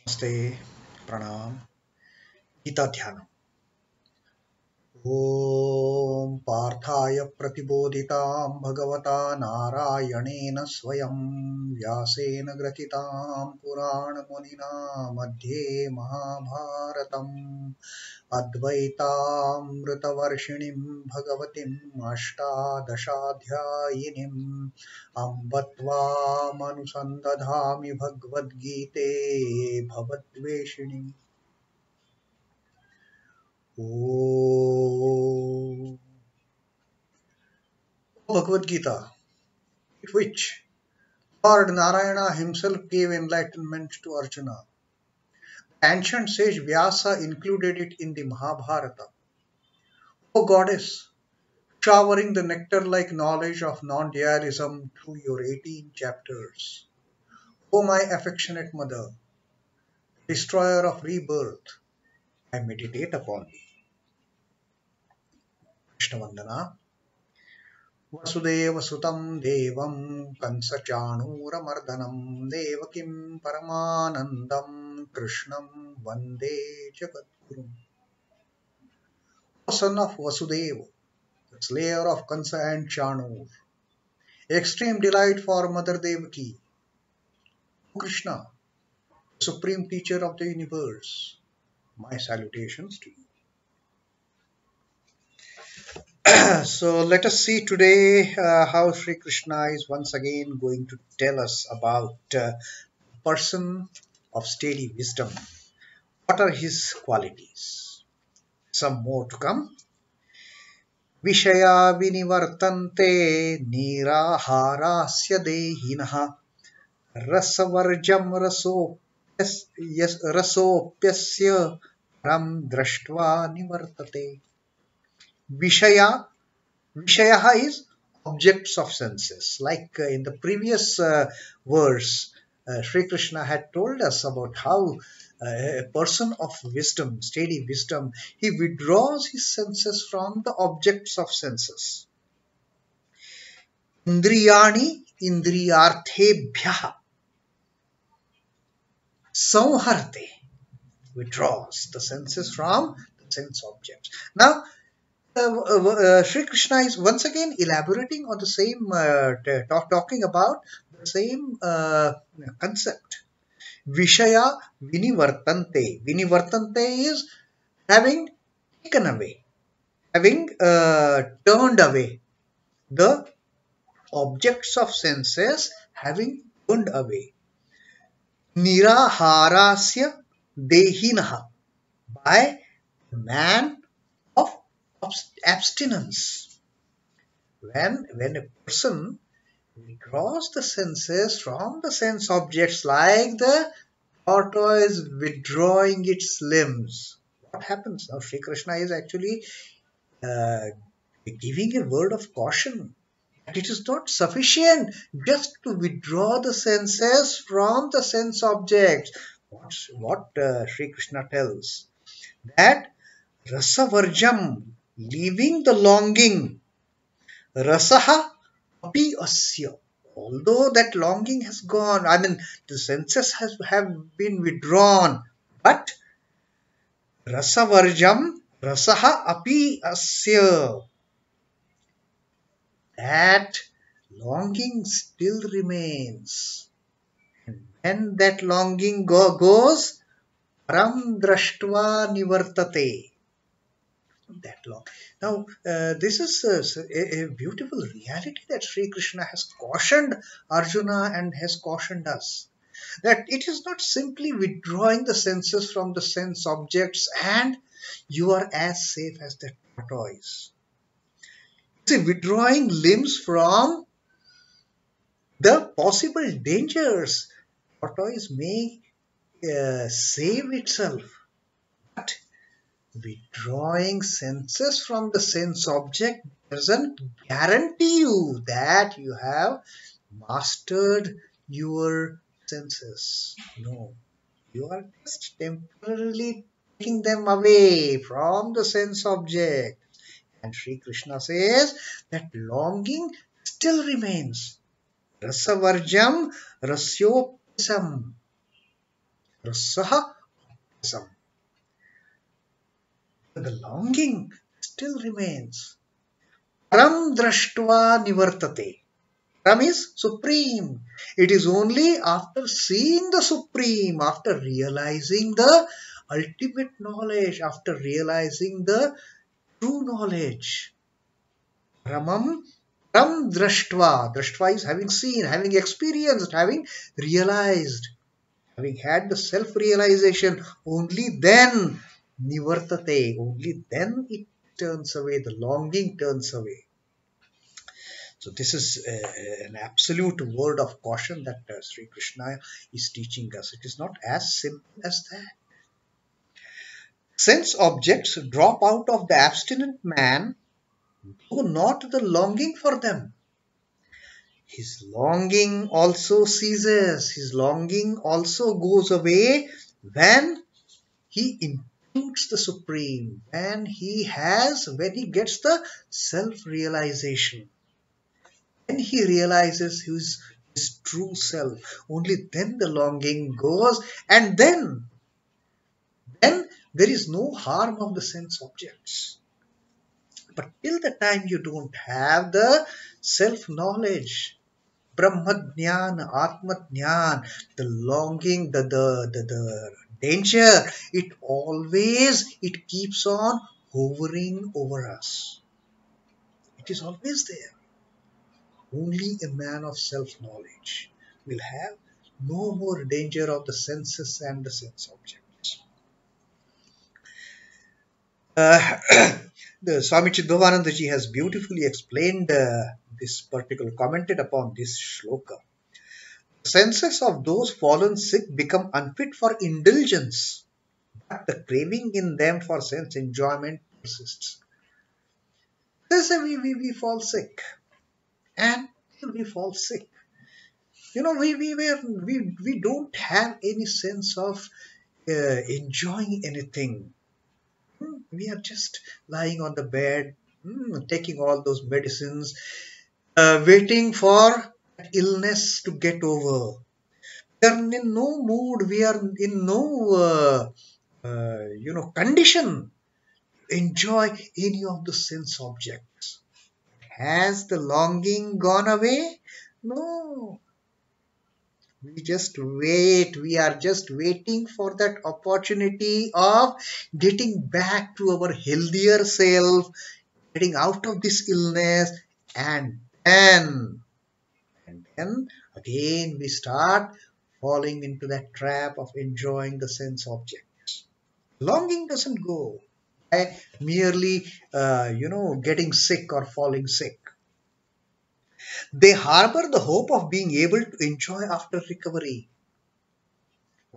Namaste, Pranam, Gita Dhyana. Om Parthaya Pratibodhitam Bhagavata Narayanena Swayam Vyasena Gratitam Purana Munina Madhye Mahabharatam Advaitam Rasa-varjaṁ Bhagavatim Ashtadashadhyayinim Ambatvam Anusandadhami Bhagavad Gite Bhavadveshinim. Oh, Bhagavad Gita, in which Lord Narayana himself gave enlightenment to Arjuna. Ancient sage Vyasa included it in the Mahabharata. O goddess, showering the nectar-like knowledge of non-dualism through your 18 chapters. O my affectionate mother, destroyer of rebirth, I meditate upon thee. Krishnavandana. Vasudeva sutam devam kansachanuramardanam devakim paramanandam krishnam vande jagadgurum. O son of Vasudeva, the slayer of Kansa and Chanur, extreme delight for Mother Devaki. O Krishna, the supreme teacher of the universe, my salutations to you. So let us see today how Sri Krishna is once again going to tell us about a person of steady wisdom. What are his qualities? Some more to come. Viṣhayā vinivartante nirāhārasya dehinaḥ rasa-varjaṁ raso pyasya paraṁ dṛiṣhṭvā nivartate. Viṣhayā is objects of senses. Like in the previous verse, Sri Krishna had told us about how a person of wisdom, steady wisdom, he withdraws his senses from the objects of senses. Indriyani indriyarthebhyah samharte, withdraws the senses from the sense objects. Now, Sri Krishna is once again elaborating on the same, talking about the same concept. Viṣhayā vinivartante. Vinivartante is having taken away, having turned away. The objects of senses having turned away. Nirāhārasya dehinaḥ, by the man of abstinence. When a person withdraws the senses from the sense objects, like the tortoise withdrawing its limbs, what happens? Now Sri Krishna is actually giving a word of caution that it is not sufficient just to withdraw the senses from the sense objects. What Sri Krishna tells? That rasa-varjaṁ, leaving the longing, rasa pyasya, although that longing has gone, I mean the senses have been withdrawn, but rasa-varjaṁ, rasa pyasya, that longing still remains. And when that longing goes, paraṁ dṛiṣhṭvā nivartate. That long. Now, this is a beautiful reality that Sri Krishna has cautioned Arjuna and has cautioned us. That it is not simply withdrawing the senses from the sense objects and you are as safe as the tortoise. See, withdrawing limbs from the possible dangers. Tortoise may save itself, but withdrawing senses from the sense object doesn't guarantee you that you have mastered your senses. No, you are just temporarily taking them away from the sense object. And Sri Krishna says that longing still remains. Rasa-varjaṁ rasyopyasam. rasa-varjaṁ. The longing still remains. Paraṁ dṛiṣhṭvā nivartate. Param is supreme. It is only after seeing the supreme, after realizing the ultimate knowledge, after realizing the true knowledge. Param dṛiṣhṭvā. Dṛiṣhṭvā is having seen, having experienced, having realized, having had the self-realization. Only then nivartate. Only then it turns away. The longing turns away. So this is an absolute word of caution that Sri Krishna is teaching us. It is not as simple as that. Sense objects drop out of the abstinent man, though not the longing for them. His longing also ceases. His longing also goes away when he intuits the Supreme, when he gets the self-realization. When he realizes his true self, only then the longing goes, and then there is no harm of the sense objects. But till the time you don't have the self-knowledge, Brahma-jnana, Atma-jnana, the longing, the danger, it keeps on hovering over us. It is always there. Only a man of self-knowledge will have no more danger of the senses and the sense objects. The Swami Chidbhavananda ji has beautifully explained commented upon this shloka. The senses of those fallen sick become unfit for indulgence, but the craving in them for sense enjoyment persists. This is we fall sick. And we fall sick. You know, we don't have any sense of enjoying anything. We are just lying on the bed, taking all those medicines, waiting for illness to get over. We are in no mood. We are in no condition to enjoy any of the sense objects. Has the longing gone away? No. We just wait. We are just waiting for that opportunity of getting back to our healthier self, getting out of this illness, and then again we start falling into that trap of enjoying the sense objects. Longing doesn't go by merely getting sick or falling sick. They harbor the hope of being able to enjoy after recovery.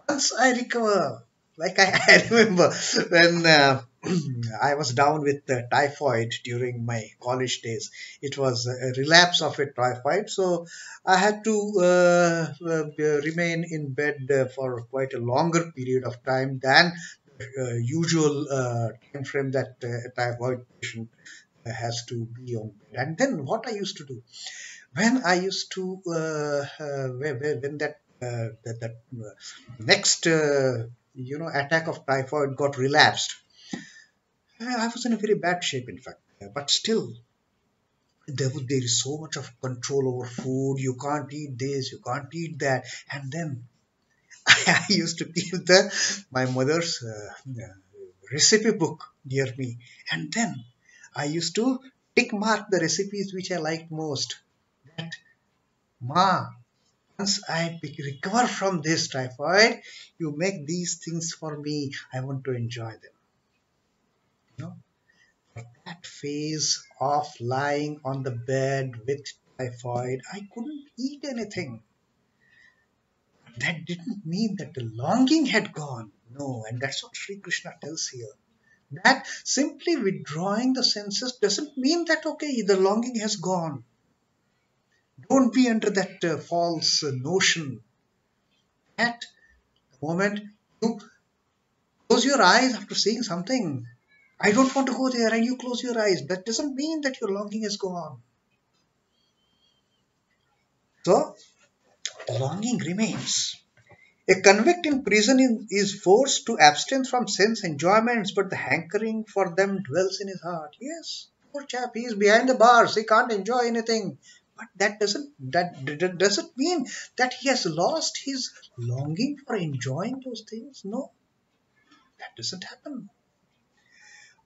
Once I recover, like I remember when I was down with typhoid during my college days. It was a relapse of a typhoid, so I had to remain in bed for quite a longer period of time than the usual time frame that a typhoid patient has to be on bed. And then what I used to do, when I used to when that next attack of typhoid got relapsed, I was in a very bad shape, in fact. But still, there is so much of control over food. You can't eat this, you can't eat that, and then I used to keep my mother's recipe book near me, and then I used to tick mark the recipes which I liked most. That Ma, once I recover from this typhoid, you make these things for me. I want to enjoy them. You know, that phase of lying on the bed with typhoid, I couldn't eat anything. That didn't mean that the longing had gone. No, and that's what Sri Krishna tells here. That simply withdrawing the senses doesn't mean that, okay, the longing has gone. Don't be under that false notion that the moment you close your eyes after seeing something, I don't want to go there, and you close your eyes, that doesn't mean that your longing is gone. So, the longing remains. A convict in prison is forced to abstain from sense enjoyments, but the hankering for them dwells in his heart. Yes, poor chap, he is behind the bars, he can't enjoy anything. But that doesn't mean that he has lost his longing for enjoying those things. No, that doesn't happen.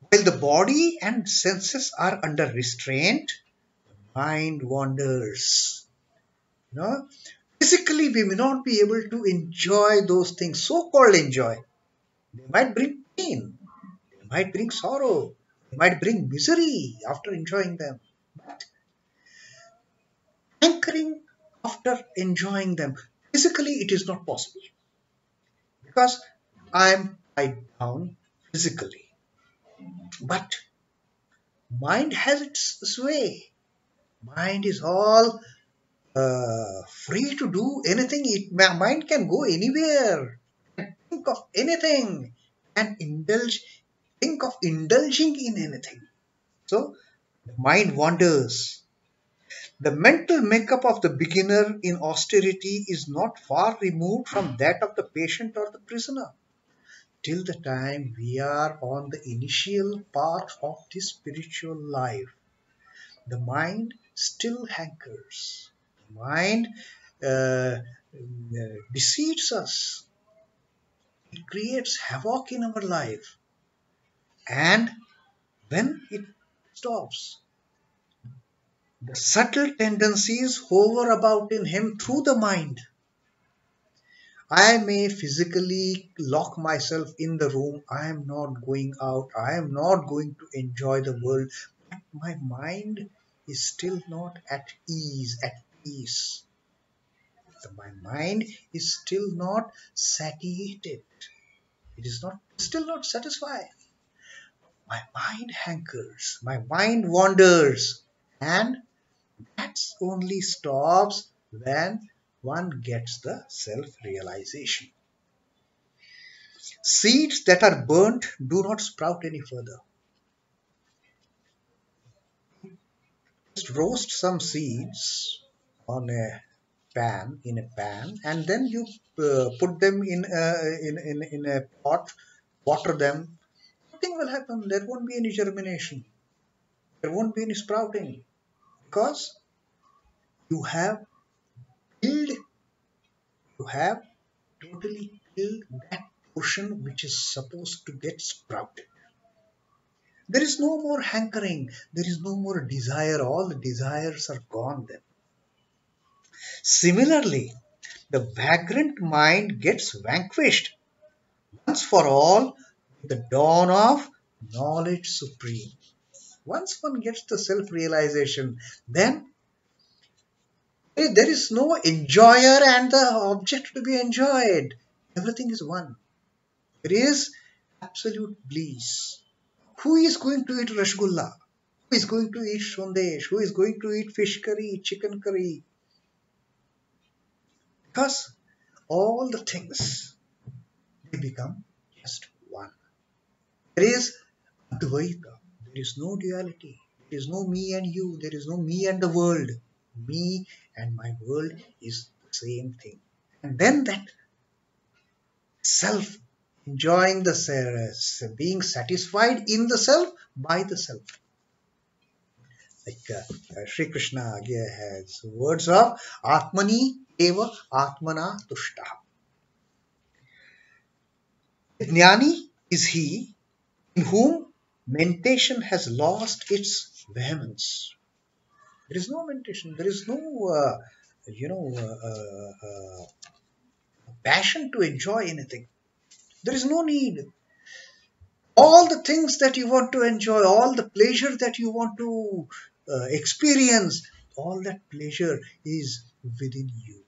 While the body and senses are under restraint, mind wanders. You know, physically we may not be able to enjoy those things, so-called enjoy. They might bring pain, they might bring sorrow, they might bring misery after enjoying them. But hankering after enjoying them, physically it is not possible because I am tied down physically. But mind has its way. Mind is all free to do anything. Mind can go anywhere, think of anything, and think of indulging in anything. So the mind wanders. The mental makeup of the beginner in austerity is not far removed from that of the patient or the prisoner. Till the time we are on the initial path of this spiritual life, the mind still hankers. The mind uh, deceives us. It creates havoc in our life. And when it stops, the subtle tendencies hover about in him through the mind. I may physically lock myself in the room. I am not going out. I am not going to enjoy the world. But my mind is still not at ease, at peace. My mind is still not satiated. It is not still not satisfied. My mind hankers. My mind wanders. And that only stops when one gets the self-realization. Seeds that are burnt do not sprout any further. Just roast some seeds on a pan, in a pan, and then you put them in a pot, water them. Nothing will happen. There won't be any germination. There won't be any sprouting because you have killed, you have totally killed that portion which is supposed to get sprouted. There is no more hankering. There is no more desire. All the desires are gone then. Similarly, the vagrant mind gets vanquished once for all with the dawn of knowledge supreme. Once one gets the self-realization, then there is no enjoyer and the object to be enjoyed. Everything is one. There is absolute bliss. Who is going to eat rasgulla? Who is going to eat sondesh? Who is going to eat fish curry, chicken curry? Because all the things, they become just one. There is Advaita. There is no duality. There is no me and you. There is no me and the world. Me and my world is the same thing. And then that self, enjoying the self, being satisfied in the self, by the self. Like Sri Krishna has words of Atmani eva Atmana tushta. Jnani is he in whom mentation has lost its vehemence. There is no mentation. There is no, passion to enjoy anything. There is no need. All the things that you want to enjoy, all the pleasure that you want to experience, all that pleasure is within you.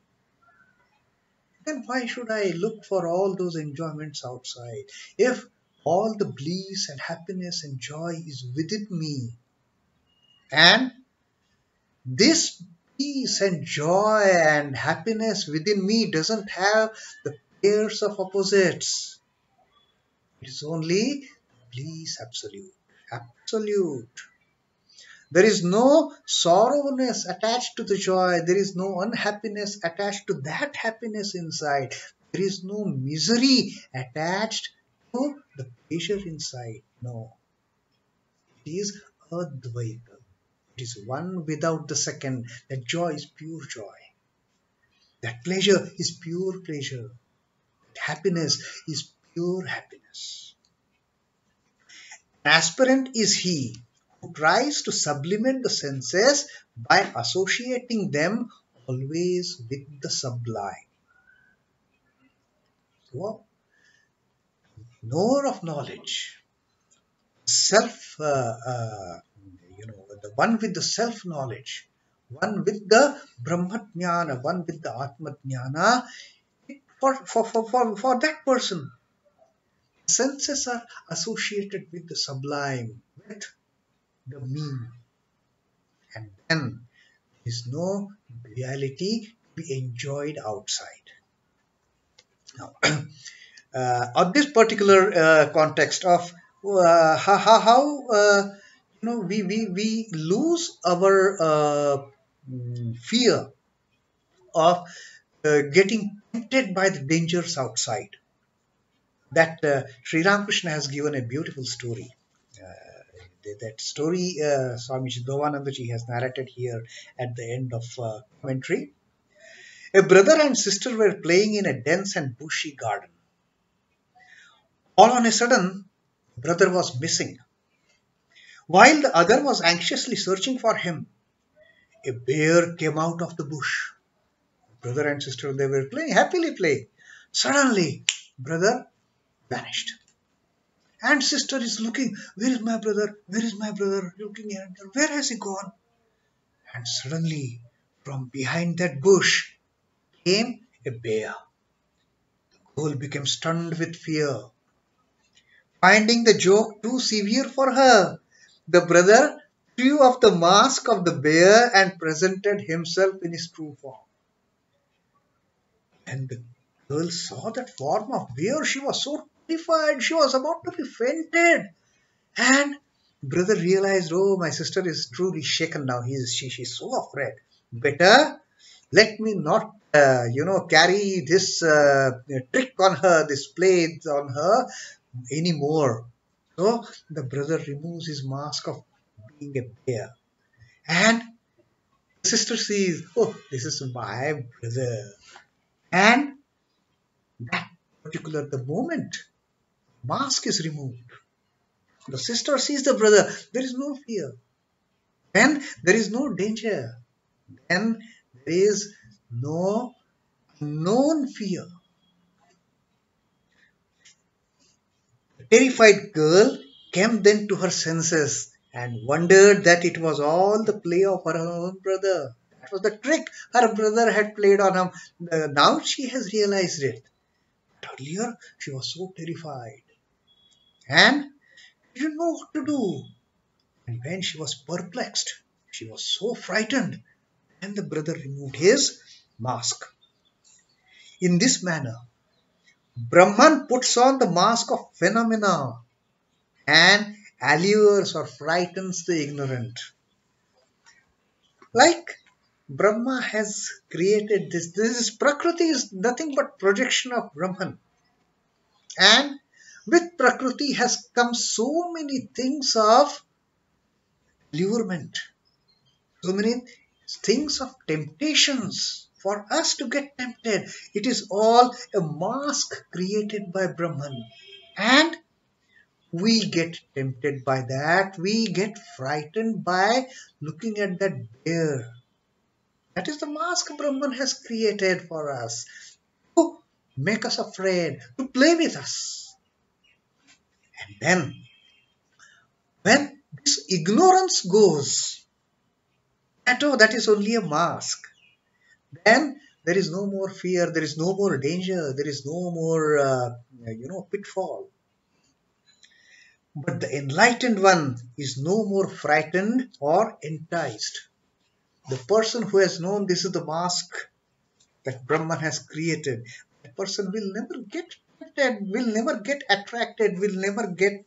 Then why should I look for all those enjoyments outside? If all the bliss and happiness and joy is within me, and this peace and joy and happiness within me doesn't have the pairs of opposites. It is only bliss absolute. Absolute. There is no sorrowness attached to the joy. There is no unhappiness attached to that happiness inside. There is no misery attached to the pleasure inside. No. It is advaita. It is one without the second. That joy is pure joy. That pleasure is pure pleasure. That happiness is pure happiness. An aspirant is he who tries to sublimate the senses by associating them always with the sublime. So, knower of knowledge, the one with the self-knowledge, one with the Brahma-jnana, one with the Atma-jnana, for that person, senses are associated with the sublime, with the mean, and then there is no reality to be enjoyed outside. Now, on this particular context of how we lose our fear of getting tempted by the dangers outside. That Sri Ramakrishna has given a beautiful story. That story Swami Chidbhavananda ji has narrated here at the end of commentary. A brother and sister were playing in a dense and bushy garden. All on a sudden, the brother was missing. While the other was anxiously searching for him, a bear came out of the bush. Brother and sister, they were playing, happily playing. Suddenly, brother vanished. And sister is looking, where is my brother? Where is my brother? Looking at her, where has he gone? And suddenly, from behind that bush came a bear. The girl became stunned with fear. Finding the joke too severe for her, the brother threw off the mask of the bear and presented himself in his true form. When the girl saw that form of bear, she was so terrified, she was about to be fainted. And brother realized, oh, my sister is truly shaken now. She's so afraid. Better let me not, carry this trick on her, this play on her anymore. So the brother removes his mask of being a bear. And the sister sees, oh, this is my brother. And that particular, the moment mask is removed, the sister sees the brother. There is no fear. Then there is no danger. Then there is no known fear. The terrified girl came then to her senses and wondered that it was all the play of her own brother. That was the trick her brother had played on him. Now she has realized it. But earlier she was so terrified and she didn't know what to do. And when she was perplexed, she was so frightened, and the brother removed his mask. In this manner, Brahman puts on the mask of phenomena and allures or frightens the ignorant. Like Brahma has created this. This Prakriti is nothing but projection of Brahman. And with Prakriti has come so many things of allurement. So many things of temptations for us to get tempted. It is all a mask created by Brahman. And we get tempted by that. We get frightened by looking at that bear. That is the mask Brahman has created for us to make us afraid, to play with us. And then, when this ignorance goes, that is only a mask. Then there is no more fear, there is no more danger, there is no more, pitfall. But the enlightened one is no more frightened or enticed. The person who has known this is the mask that Brahman has created, the person will never get tempted, will never get attracted, will never get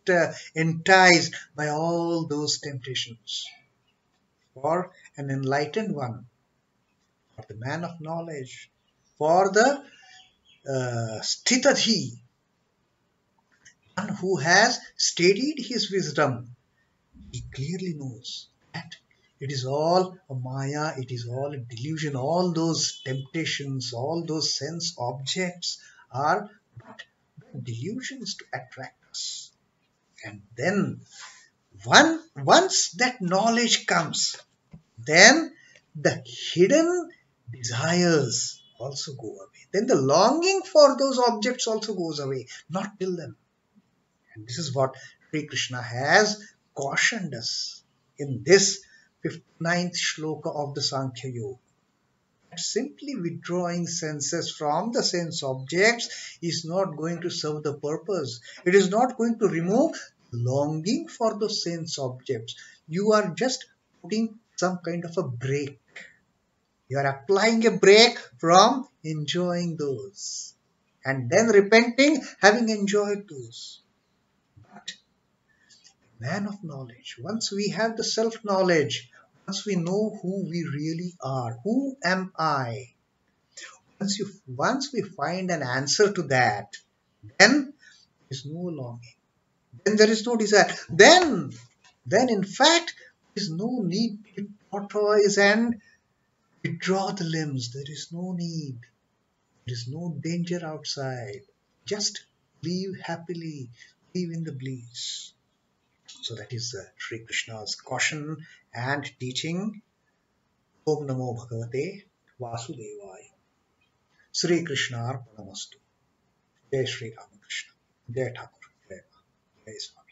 enticed by all those temptations. For an enlightened one, for the man of knowledge, for the sthitadhi, one who has steadied his wisdom, he clearly knows that it is all a maya, it is all a delusion, all those temptations, all those sense objects are but delusions to attract us. And then once that knowledge comes, then the hidden desires also go away. Then the longing for those objects also goes away. Not till then. And this is what Sri Krishna has cautioned us in this 59th shloka of the Sankhya Yoga. Simply withdrawing senses from the sense objects is not going to serve the purpose. It is not going to remove longing for those sense objects. You are just putting some kind of a break. You are applying a break from enjoying those and then repenting having enjoyed those. But man of knowledge, once we have the self-knowledge, once we know who we really are, who am I, once we find an answer to that, then there is no longing, then there is no desire, then in fact there is no need to tortoise and withdraw the limbs. There is no need, there is no danger outside. Just live happily, live in the bliss. So that is Sri Krishna's caution and teaching. Om Namo Bhagavate Vasudevaya. Sri Krishna Arpanamastu. Jai Sri Ramakrishna. Jai Thakur. Jai Swami.